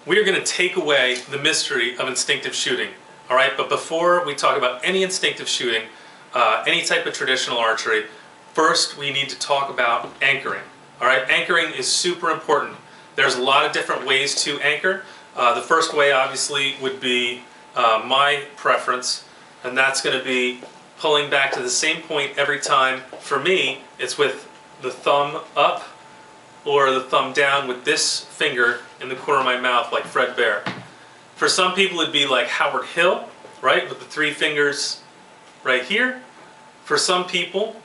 we are going to take away the mystery of instinctive shooting. All right, but before we talk about any instinctive shooting, any type of traditional archery, first we need to talk about anchoring. All right, anchoring is super important. There's a lot of different ways to anchor. The first way obviously would be my preference, and that's going to be pulling back to the same point every time. For me, it's with the thumb up or the thumb down with this finger in the corner of my mouth like Fred Bear. For some people it'd be like Howard Hill, right, with the three fingers right here. For some people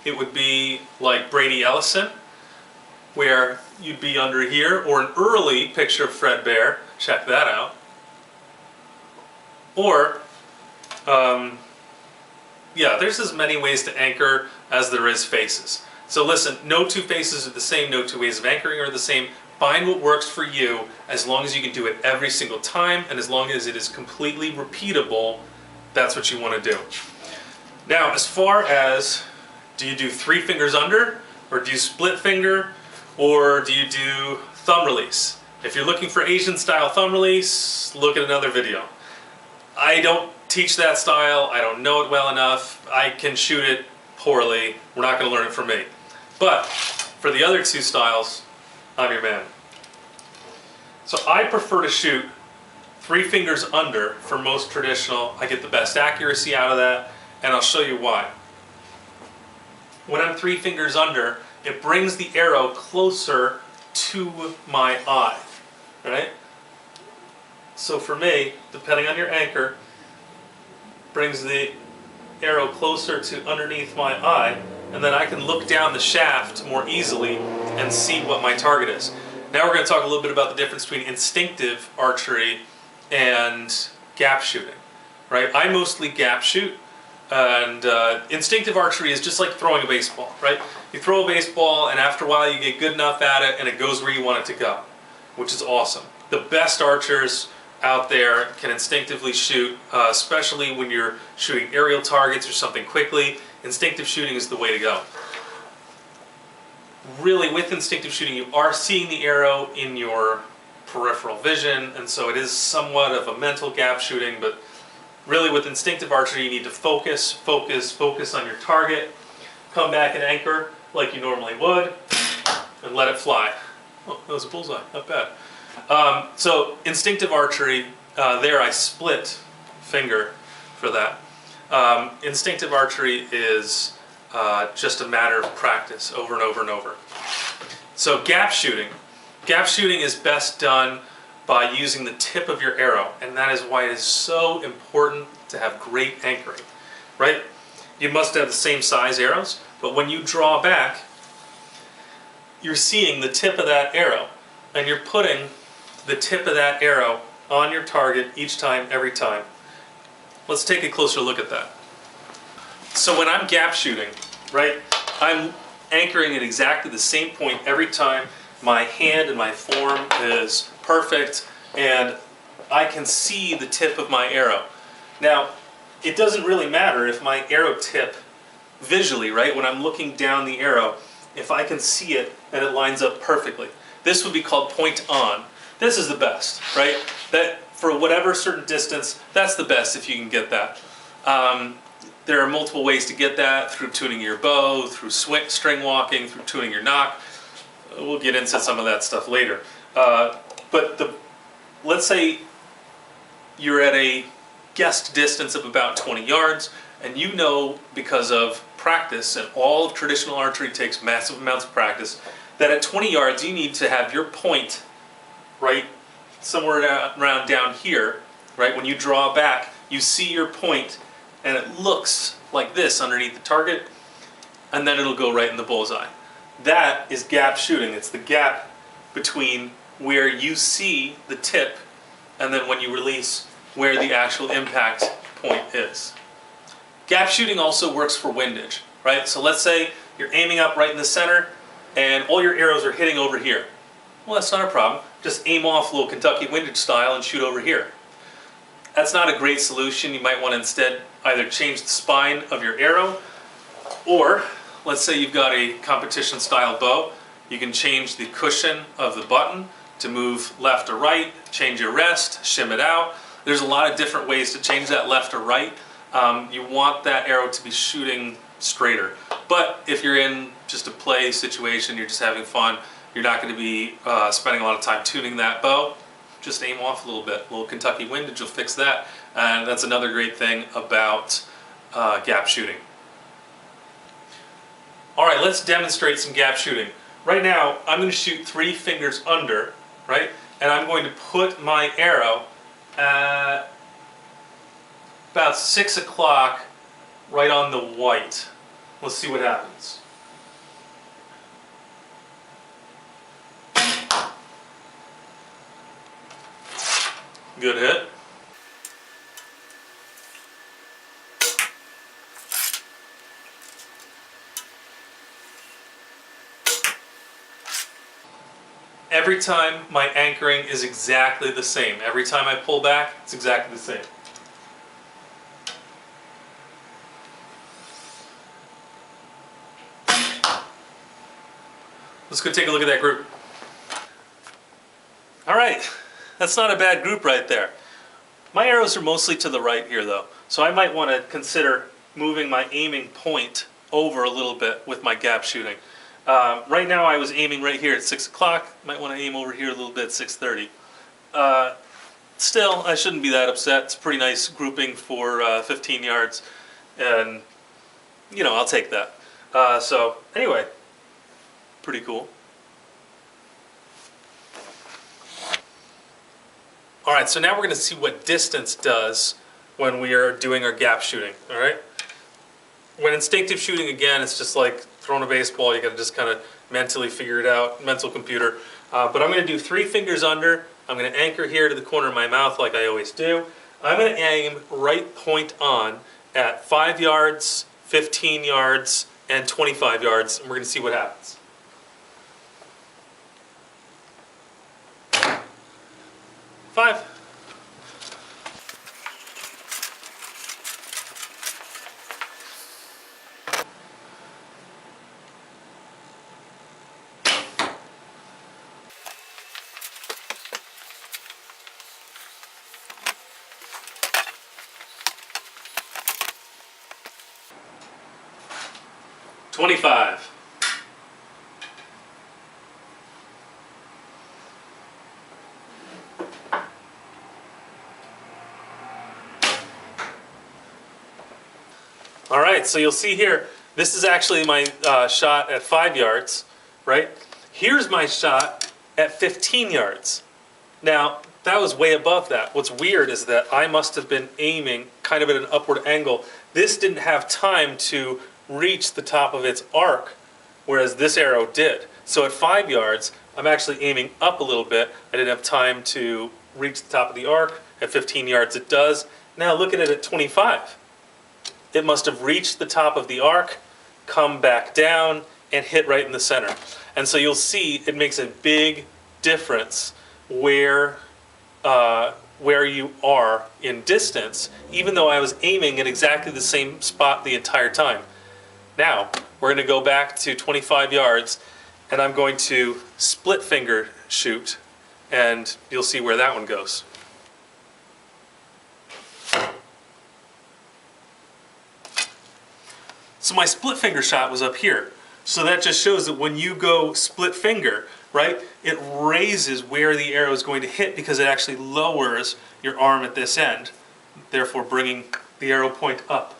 it would be like Brady Ellison, where you'd be under here, or an early picture of Fred Bear, check that out. Or, yeah, there's as many ways to anchor as there is faces. So listen, no two faces are the same, no two ways of anchoring are the same. Find what works for you, as long as you can do it every single time, and as long as it is completely repeatable, that's what you want to do. Now, as far as, do you do three fingers under, or do you split finger, or do you do thumb release? If you're looking for Asian style thumb release, look at another video. I don't teach that style, I don't know it well enough, I can shoot it poorly, we're not going to learn it from me. But for the other two styles, I'm your man. So I prefer to shoot three fingers under for most traditional. I get the best accuracy out of that, and I'll show you why. When I'm three fingers under, it brings the arrow closer to my eye, right? So for me, depending on your anchor, brings the arrow closer to underneath my eye, and then I can look down the shaft more easily and see what my target is. Now we're going to talk a little bit about the difference between instinctive archery and gap shooting, right? I mostly gap shoot, and instinctive archery is just like throwing a baseball, right? You throw a baseball and after a while you get good enough at it and it goes where you want it to go, which is awesome. The best archers out there can instinctively shoot, especially when you're shooting aerial targets or something quickly. Instinctive shooting is the way to go. Really, with instinctive shooting, you are seeing the arrow in your peripheral vision, and so it is somewhat of a mental gap shooting, but really with instinctive archery you need to focus, focus, focus on your target, come back and anchor like you normally would, and let it fly. Oh, that was a bullseye, not bad. So instinctive archery, there I split finger for that. Instinctive archery is just a matter of practice over and over and over. So gap shooting is best done by using the tip of your arrow, and that is why it is so important to have great anchoring, right? You must have the same size arrows, but when you draw back, you're seeing the tip of that arrow, and you're putting the tip of that arrow on your target each time, every time. Let's take a closer look at that. So when I'm gap shooting, right, I'm anchoring at exactly the same point every time. My hand and my form is perfect, and I can see the tip of my arrow. Now, it doesn't really matter if my arrow tip visually, right, when I'm looking down the arrow, if I can see it and it lines up perfectly. This would be called point on. This is the best, right? That for whatever certain distance, that's the best if you can get that. There are multiple ways to get that, through tuning your bow, through string walking, through tuning your nock. We'll get into some of that stuff later. But let's say you're at a guessed distance of about 20 yards, and you know, because of practice, and all of traditional archery takes massive amounts of practice, that at 20 yards you need to have your point right somewhere around down here, right? When you draw back, you see your point, and it looks like this underneath the target, and then it'll go right in the bullseye. That is gap shooting. It's the gap between where you see the tip and then when you release, where the actual impact point is. Gap shooting also works for windage, right? So let's say you're aiming up right in the center and all your arrows are hitting over here. Well, that's not a problem. Just aim off a little Kentucky windage style and shoot over here. That's not a great solution. You might want to instead either change the spine of your arrow, or let's say you've got a competition style bow, you can change the cushion of the button to move left or right, change your rest, shim it out. There's a lot of different ways to change that left or right. You want that arrow to be shooting straighter. But if you're in just a play situation, you're just having fun, you're not going to be spending a lot of time tuning that bow, just aim off a little bit. A little Kentucky windage will fix that. And that's another great thing about gap shooting. All right, let's demonstrate some gap shooting. Right now, I'm going to shoot 3 fingers under, right? And I'm going to put my arrow at about 6 o'clock right on the white. Let's see what happens. Good hit. Every time my anchoring is exactly the same. Every time I pull back, it's exactly the same. Let's go take a look at that group. All right, that's not a bad group right there. My arrows are mostly to the right here though, so I might want to consider moving my aiming point over a little bit with my gap shooting. Right now I was aiming right here at 6 o'clock. Might want to aim over here a little bit at 6:30. Still, I shouldn't be that upset. It's a pretty nice grouping for 15 yards, and you know, I'll take that. So anyway, pretty cool. All right, so now we're going to see what distance does when we are doing our gap shooting. All right. When instinctive shooting, again, it's just like throwing a baseball. You got to just kind of mentally figure it out, mental computer. But I'm going to do 3 fingers under. I'm going to anchor here to the corner of my mouth like I always do. I'm going to aim right point on at 5 yards, 15 yards, and 25 yards, and we're going to see what happens. Five. $25. All right, so you'll see here, this is actually my shot at 5 yards, right? Here's my shot at 15 yards. Now, that was way above that. What's weird is that I must have been aiming kind of at an upward angle. This didn't have time to reach the top of its arc, whereas this arrow did. So at 5 yards, I'm actually aiming up a little bit. I didn't have time to reach the top of the arc. At 15 yards, it does. Now look at it at 25. It must have reached the top of the arc, come back down, and hit right in the center. And so you'll see it makes a big difference where you are in distance, even though I was aiming at exactly the same spot the entire time. Now, we're going to go back to 25 yards, and I'm going to split finger shoot, and you'll see where that one goes. So my split finger shot was up here. So that just shows that when you go split finger, right, it raises where the arrow is going to hit because it actually lowers your arm at this end, therefore bringing the arrow point up.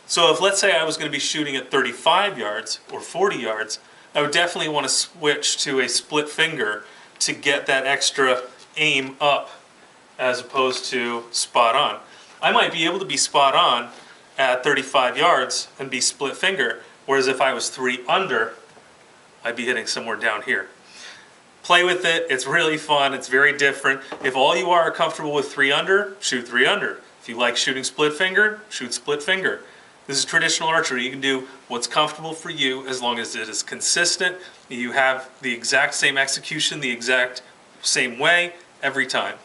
So if, let's say, I was going to be shooting at 35 yards or 40 yards, I would definitely want to switch to a split finger to get that extra aim up as opposed to spot on. I might be able to be spot on at 35 yards and be split finger, whereas if I was 3 under, I'd be hitting somewhere down here. Play with it, it's really fun, it's very different. If all you are comfortable with 3 under, shoot 3 under. If you like shooting split finger, shoot split finger. This is traditional archery. You can do what's comfortable for you as long as it is consistent. You have the exact same execution, the exact same way every time.